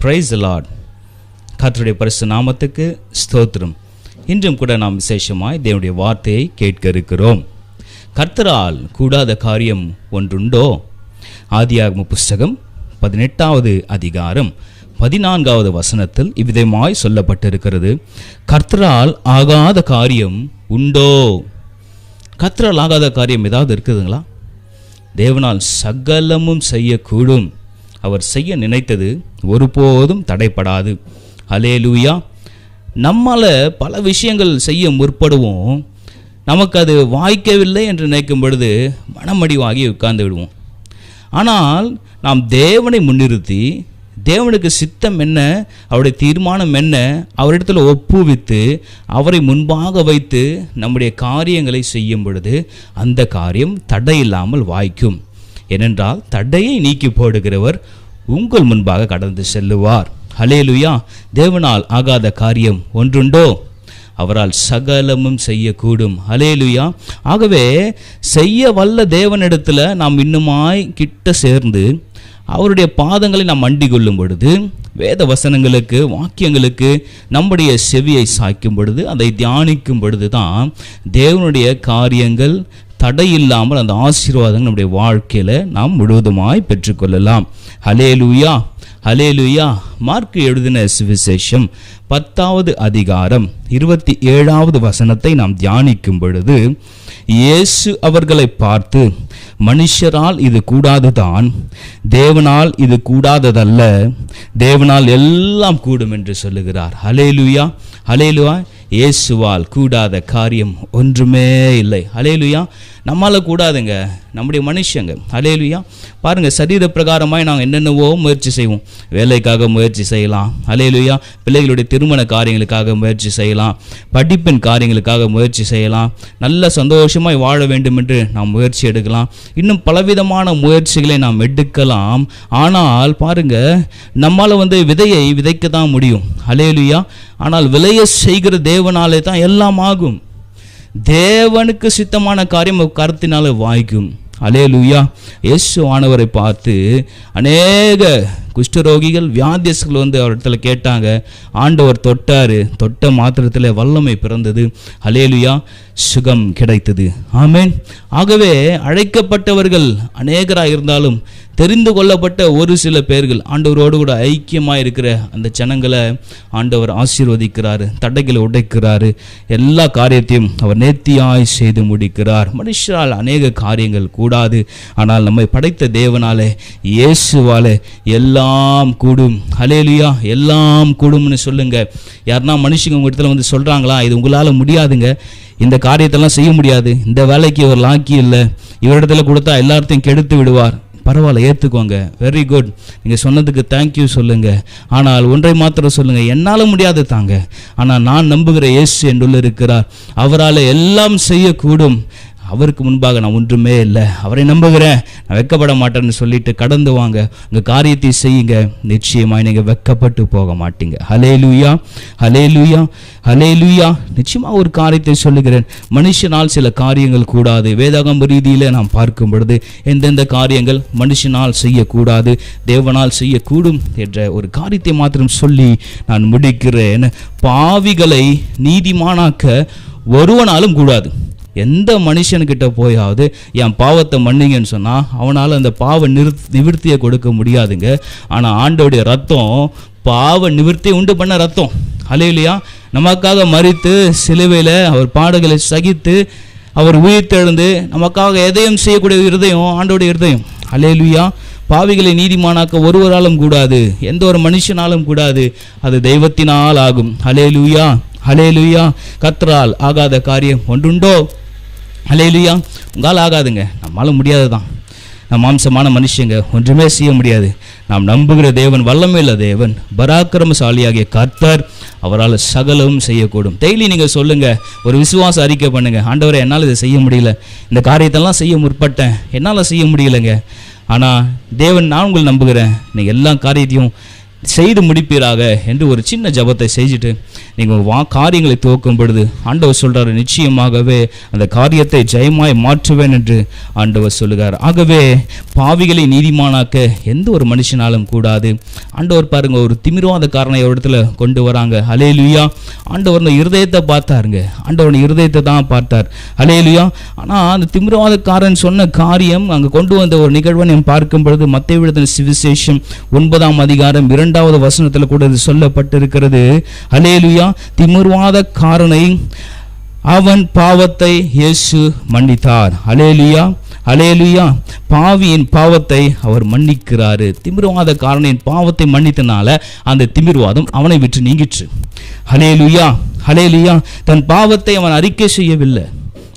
Praise the Lord. கர்த்தருடைய பரிசுத்த நாமத்துக்கு ஸ்தோத்திரம். இன்றும் கூட நாம் விசேஷமாய் தேவனுடைய வார்த்தையை கேட்க இருக்கிறோம். கர்த்தரால் கூடாத காரியம் ஒன்றுண்டோ? ஆதியாகம புஸ்தகம் 18வது அதிகாரம் 14வது வசனத்தில் இவ்விதமாய் சொல்லப்பட்டிருக்கிறது, கர்த்தரால் ஆகாத காரியம் உண்டோ? கர்த்தரால் ஆகாத காரியம் ஏதாவது இருக்குதுங்களா? தேவனால் சகலமும் செய்யக்கூடும். அவர் செய்ய நினைத்தது ஒருபோதும் தடைப்படாது. அல்லேலூயா. நம்மால் பல விஷயங்கள் செய்ய முற்படுவோம். நமக்கு அது வாய்க்கவில்லை என்று நினைக்கும் பொழுது மனமடிவாகி உட்கார்ந்து விடுவோம். ஆனால் நாம் தேவனை முன்னிறுத்தி தேவனுக்கு சித்தம் என்ன, அவருடைய தீர்மானம் என்ன, அவரிடத்தில் ஒப்புவித்து அவரை முன்பாக வைத்து நம்முடைய காரியங்களை செய்யும் பொழுது அந்த காரியம் தடையில்லாமல் வாய்க்கும். ஏனென்றால் தடையை நீக்கி போடுகிறவர் உங்கள் முன்பாக கடந்து செல்லுவார். ஹல்லேலூயா. தேவனால் ஆகாத காரியம் ஒன்றுண்டோ? அவரால் சகலமும் செய்யக்கூடும். ஹல்லேலூயா. ஆகவே செய்ய வல்ல தேவனிடத்தில் நாம் இன்னுமாய் கிட்ட சேர்ந்து அவருடைய பாதங்களை நாம் அண்டிக் கொள்ளும் பொழுது, வேத வசனங்களுக்கு வாக்கியங்களுக்கு நம்முடைய செவியை சாய்க்கும் பொழுது, அதை தியானிக்கும் பொழுது தான் தேவனுடைய காரியங்கள் தடையில்லாமல் அந்த ஆசீர்வாதங்கள் நம்முடைய வாழ்க்கையில் நாம் முழுவதுமாய் பெற்றுக்கொள்ளலாம். ஹல்லேலூயா, ஹல்லேலூயா. மார்க்கு எழுதின சுவிசேஷம் 10வது அதிகாரம் 27வது வசனத்தை நாம் தியானிக்கும் பொழுது, இயேசு அவர்களை பார்த்து, மனுஷரால் இது கூடாதுதான், தேவனால் இது கூடாததல்ல, தேவனால் எல்லாம் கூடும் என்று சொல்லுகிறார். ஹல்லேலூயா, ஹல்லேலூயா. இயேசுவால் கூடாத காரியம் ஒன்றுமே இல்லை. ஹல்லேலூயா. நம்மால் கூடாதுங்க, நம்முடைய மனுஷங்க. ஹல்லேலூயா. பாருங்கள், சரீர பிரகாரமாய் நாங்கள் என்னென்னவோ முயற்சி செய்வோம். வேலைக்காக முயற்சி செய்யலாம். ஹல்லேலூயா. பிள்ளைகளுடைய திருமண காரியங்களுக்காக முயற்சி செய்யலாம். படிப்பின் காரியங்களுக்காக முயற்சி செய்யலாம். நல்ல சந்தோஷமாய் வாழ வேண்டும் என்று நாம் முயற்சி எடுக்கலாம். இன்னும் பலவிதமான முயற்சிகளை நாம் எடுக்கலாம். ஆனால் பாருங்க, நம்மால் விதையை விதைக்க தான் முடியும். ஹல்லேலூயா. ஆனால் விளைய செய்கிற தேவனாலே தான் எல்லாம் ஆகும். தேவனுக்கு சித்தமான காரியம் கருத்தினால வாய்க்கும். அல்லேலூயா. இயேசு ஆனவரை பார்த்து அநேக குஷ்டரோகிகள் வியாதியஸ்கள் அவரிடத்துல கேட்டாங்க. ஆண்டவர் தொட்டார். தொட்ட மாத்திரத்தில் வல்லமை பிறந்தது. அல்லேலூயா. சுகம் கிடைத்தது. ஆமென். ஆகவே அழைக்கப்பட்டவர்கள் அநேகராக இருந்தாலும் தெரிந்து கொள்ளப்பட்ட ஒரு சில பேர்கள் ஆண்டவரோடு கூட ஐக்கியமாக இருக்கிற அந்த ஜனங்களை ஆண்டவர் ஆசீர்வதிக்கிறார். தடைகளை உடைக்கிறார். எல்லா காரியத்தையும் அவர் நேர்த்தியாய் செய்து முடிக்கிறார். மனுஷரால் அநேக காரியங்கள் கூடாது. ஆனால் நம்மை படைத்த தேவனாலே, இயேசுவாலே எல்லாம் கூடும். ஹல்லேலூயா. எல்லாம் கூடும்னு சொல்லுங்க. யாருன்னா மனுஷங்க உங்க இடத்துல சொல்றாங்களா, இது உங்களால் முடியாதுங்க, இந்த காரியத்தெல்லாம் செய்ய முடியாது, இந்த வேலைக்கு இவர் லாக்கி இல்லை, இவரிடத்துல கொடுத்தா எல்லாத்தையும் கெடுத்து விடுவார், பரவாயில்ல ஏற்றுக்கோங்க, வெரி குட், நீங்கள் சொன்னதுக்கு தேங்க்யூ சொல்லுங்கள். ஆனால் ஒன்றை மாத்திரம் சொல்லுங்கள், என்னால் முடியாது தாங்க, ஆனால் நான் நம்புகிற இயேசு என்றுள்ள இருக்கிறார், அவரால் எல்லாம் செய்யக்கூடும், அவருக்கு முன்பாக நான் ஒன்றுமே இல்லை, அவரை நம்புகிறேன், நான் வெட்கப்பட மாட்டேன்னு சொல்லிட்டு கடந்து வாங்க. உங்கள் காரியத்தை செய்யுங்க. நிச்சயமாக நீங்கள் வெட்கப்பட்டு போக மாட்டீங்க. ஹல்லேலூயா, ஹல்லேலூயா, ஹல்லேலூயா. நிச்சயமாக ஒரு காரியத்தை சொல்லுகிறேன், மனுஷனால் சில காரியங்கள் கூடாது. வேதாகம ரீதியில் நாம் பார்க்கும் பொழுது எந்தெந்த காரியங்கள் மனுஷனால் செய்யக்கூடாது, தேவனால் செய்யக்கூடும் என்ற ஒரு காரியத்தை மாத்திரம் சொல்லி நான் முடிக்கிறேன். பாவிகளை நீதிமானாக்க ஒருவனாலும் கூடாது. எந்த மனுஷன்கிட்ட போயாவது என் பாவத்தை மன்னிங்கன்னு சொன்னால் அவனால் அந்த பாவ நிவர்த்தியை கொடுக்க முடியாதுங்க. ஆனால் ஆண்டோடைய ரத்தம் பாவ நிவர்த்தியை உண்டு பண்ண ரத்தம். ஹல்லேலூயா. நமக்காக மரித்து சிலுவையில் அவர் பாடுகளை சகித்து அவர் உயிர்த்தெழுந்து நமக்காக எதையும் செய்யக்கூடிய இருதயம் ஆண்டோடைய இருதயம். ஹல்லேலூயா. பாவிகளை நீதிமானாக்க ஒருவராலும் கூடாது, எந்த ஒரு மனுஷனாலும் கூடாது, அது தெய்வத்தினால் ஆகும். ஹல்லேலூயா, ஹல்லேலூயா. கர்த்தரால் ஆகாத காரியம் ஒன்றுண்டோ? ஹல்லேலூயா. உங்களால் ஆகாதுங்க, நம்மளால் முடியாது தான். நம் மாம்சமான மனுஷங்க ஒன்றுமே செய்ய முடியாது. நாம் நம்புகிற தேவன் வல்லமையுள்ள தேவன், பராக்கிரமசாலியாகிய கர்த்தர், அவரால் சகலவும் செய்யக்கூடும். டெய்லி நீங்கள் சொல்லுங்கள், ஒரு விசுவாச அறிக்கை பண்ணுங்கள், ஆண்டவரே என்னால் இதை செய்ய முடியல, இந்த காரியத்தெல்லாம் செய்ய முற்பட்டேன், என்னால் செய்ய முடியலைங்க, ஆனால் தேவன் நான் உங்களை நம்புகிறேன், நீங்கள் எல்லா காரியத்தையும் செய்து முடிப்பீராக என்று ஒரு சின்ன ஜபத்தை செஞ்சுட்டு நீங்கள் காரியங்களை துவக்கும் பொழுது ஆண்டவர் சொல்கிறார், நிச்சயமாகவே அந்த காரியத்தை ஜெயமாய் மாற்றுவேன் என்று ஆண்டவர் சொல்லுகிறார். ஆகவே பாவிகளை நீதிமானாக்க எந்த ஒரு மனுஷனாலும் கூடாது. ஆண்டவர் பாருங்க, ஒரு திமிர்வாதக்காரனை ஒரு இடத்துல கொண்டு வராங்க. ஹல்லேலூயா. ஆண்டவர் அந்த இருதயத்தை பார்த்தாருங்க. ஆண்டவர் இருதயத்தை தான் பார்த்தார். ஹல்லேலூயா. ஆனால் அந்த திமிர்வாதக்காரன் சொன்ன காரியம் அங்கே கொண்டு வந்த ஒரு நிகழ்வை நாம் பார்க்கும் பொழுது மத்தேயு எழுதின சுவிசேஷம் 9ஆம் அதிகாரம் 2வது வசனத்தில் கூட இது சொல்லப்பட்டிருக்கிறது. ஹல்லேலூயா. திமிர்வாதக்காரனை அவன் பாவத்தை இயேசு மன்னித்தார். ஹல்லேலூயா. ஹல்லேலூயா. பாவியின் பாவத்தை அவர் மன்னிக்கிறாரு. திமிர்வாதக்காரனின் பாவத்தை மன்னித்தனால அந்த திமிர்வாதம் அவனை விட்டு நீங்கிற்று. ஹல்லேலூயா. ஹல்லேலூயா. தன் பாவத்தை அவன் அறிக்கை செய்யவில்லை.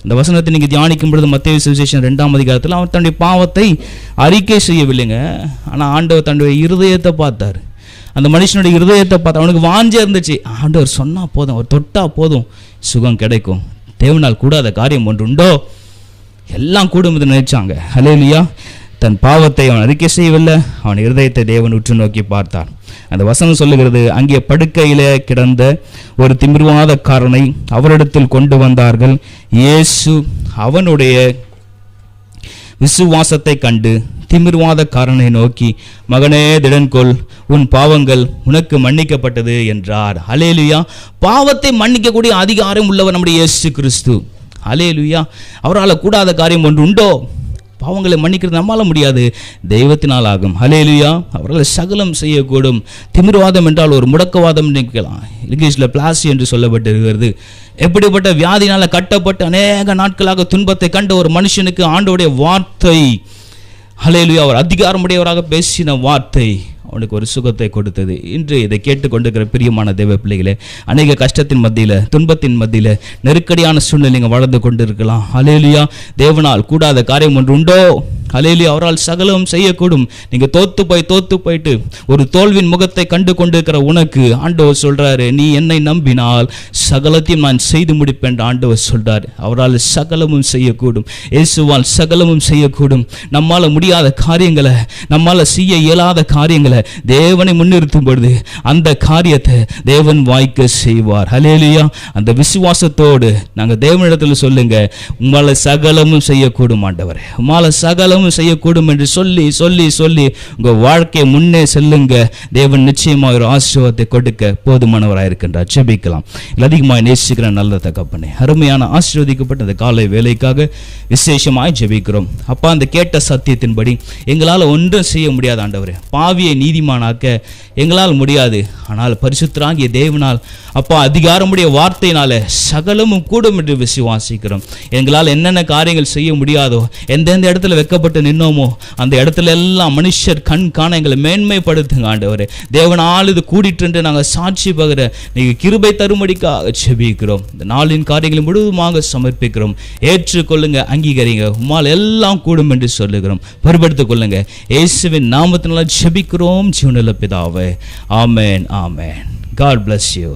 இந்த வசனத்தை நீங்கள் தியானிக்கும் பொழுது மத்தேயு சுவிசேஷம் 2ஆம் அதிகாரத்தில் அவன் தன்னுடைய பாவத்தை அறிக்கை செய்யவில்லைங்க. ஆனால் ஆண்டவர் தன்னுடைய இருதயத்தை பார்த்தார். அந்த மனுஷனுடைய இருதயத்தை பார்த்து அவனுக்கு வாஞ்சை இருந்துச்சு. ஆண்டவர் சொன்னால் போதும், அவர் தொட்டா போதும், சுகம் கிடைக்கும். தேவனால் கூடாத காரியம் ஒன்று உண்டோ? எல்லாம் கூடும் என்று நினைச்சாங்க. ஹல்லேலூயா. தன் பாவத்தை அவன் அறிக்கை செய்யவில்லை. அவன் இருதயத்தை தேவன் உற்று நோக்கி பார்த்தான். அந்த வசனம் சொல்லுகிறது, அங்கே படுக்கையிலே கிடந்த ஒரு திமிர்வாதக்காரனை அவரிடத்தில் கொண்டு வந்தார்கள். இயேசு அவனுடைய விசுவாசத்தை கண்டு திமிர்வாதக்காரனை நோக்கி, மகனே திடன்கொள், உன் பாவங்கள் உனக்கு மன்னிக்கப்பட்டது என்றார். ஹல்லேலூயா. பாவத்தை மன்னிக்கக்கூடிய அதிகாரம் உள்ளவர் நம்முடைய இயேசு கிறிஸ்து. ஹல்லேலூயா. அவரால் கூடாத காரியம் ஒன்று உண்டோ? பாவங்களை மன்னிக்கிறது நம்மால முடியாது, தெய்வத்தினால் ஆகும். ஹல்லேலூயா. அவரால் சகலம் செய்யக்கூடும். திமிர்வாதம் என்றால் ஒரு முடக்கவாதம் நினைக்கலாம். இங்கிலீஷில் பிளாசி என்று சொல்லப்பட்டிருக்கிறது. எப்படிப்பட்ட வியாதினால் கட்டப்பட்டு அநேக நாட்களாக துன்பத்தை கண்ட ஒரு மனுஷனுக்கு ஆண்டவருடைய வார்த்தை, ஹல்லேலூயா, அவர் அதிகாரமுடையவராக பேசின வார்த்தை அவனுக்கு ஒரு சுகத்தை கொடுத்தது. இன்று இதை கேட்டுக்கொண்டிருக்கிற பிரியமான தேவ பிள்ளைகளே, அநேக கஷ்டத்தின் மத்தியில், துன்பத்தின் மத்தியில், நெருக்கடியான சூழ்நிலைங்க வாழ்ந்து கொண்டு இருக்கலாம். ஹல்லேலூயா. தேவனால் கூடாத காரியம் ஒன்று உண்டோ? ஹல்லேலூயா. அவரால் சகலம் செய்யக்கூடும். நீங்கள் தோத்து போயிட்டு ஒரு தோல்வியின் முகத்தை கண்டு கொண்டிருக்கிற உனக்கு ஆண்டவர் சொல்றாரு, நீ என்னை நம்பினால் சகலத்தையும் நான் செய்து முடிப்பேன் என்று ஆண்டவர் சொல்றாரு. அவரால் சகலமும் செய்யக்கூடும். இயேசுவால் சகலமும் செய்யக்கூடும். நம்மால் முடியாத காரியங்களை, நம்மால் செய்ய இயலாத காரியங்களை தேவனை முன்னிறுத்தும் பொழுது அந்த காரியத்தை தேவன் வாய்க்க செய்வார். ஹல்லேலூயா. அந்த விசுவாசத்தோடு நாங்கள் தேவனிடத்தில் சொல்லுங்க, உம்மால சகலமும் செய்யக்கூடும் ஆண்டவரே, உம்மால சகலமும் செய்யக்கூடும் என்று சொல்லி சொல்லி சொல்லி உங்க வாழ்க்கையை முன்னே செல்லுங்க. தேவன் நிச்சயமாக ஒரு ஆசீர்வாதத்தை கொடுக்க போதுமானவராக இருக்கின்றார். ஜெபிக்கலாம். அதிகமாக நேசிக்கிற நல்ல தகப்பனே, அருமையான ஆசீர்வதிக்கப்பட்ட அந்த காலை வேலைக்காக விசேஷமாய் ஜெபிக்கிறோம். அப்பா, அந்த கேட்ட சத்தியத்தின்படி எங்களால் ஒன்றும் செய்ய முடியாது ஆண்டவரே. பாவியை நீதிமானாக்க எங்களால் முடியாது. ஆனால் பரிசுத்தராகிய தேவனால் அப்பா அதிகாரமுடைய வார்த்தையினால சகலமும் கூடும் என்று விசுவாசிக்கிறோம். எங்களால் என்னென்ன காரியங்கள் செய்ய முடியாதோ, எந்தெந்த இடத்துல வெக்கப்பட்டு நின்னோமோ அந்த இடத்துல எல்லாம் மனுஷர் கண் காண எங்களை மேன்மைப்படுத்துங்க ஆண்டவரே. தேவனால் இது கூடிட்டு என்று நாங்கள் சாட்சி பகிர நீங்க கிருபை தரும்படிக்காக ஜெபிக்கிறோம். இந்த நாளின் காரியங்களை முழுவதுமாக சமர்ப்பிக்கிறோம். ஏற்றுக்கொள்ளுங்க, அங்கீகரிங்க. உம்மால் எல்லாம் கூடும் என்று சொல்லுகிறோம். பொறுப்படுத்திக் கொள்ளுங்க. இயேசுவின் நாமத்தினால ஜெபிக்கிறோம் ஜீவனுள்ள பிதாவே. ஆமென். ஆமென். God bless you.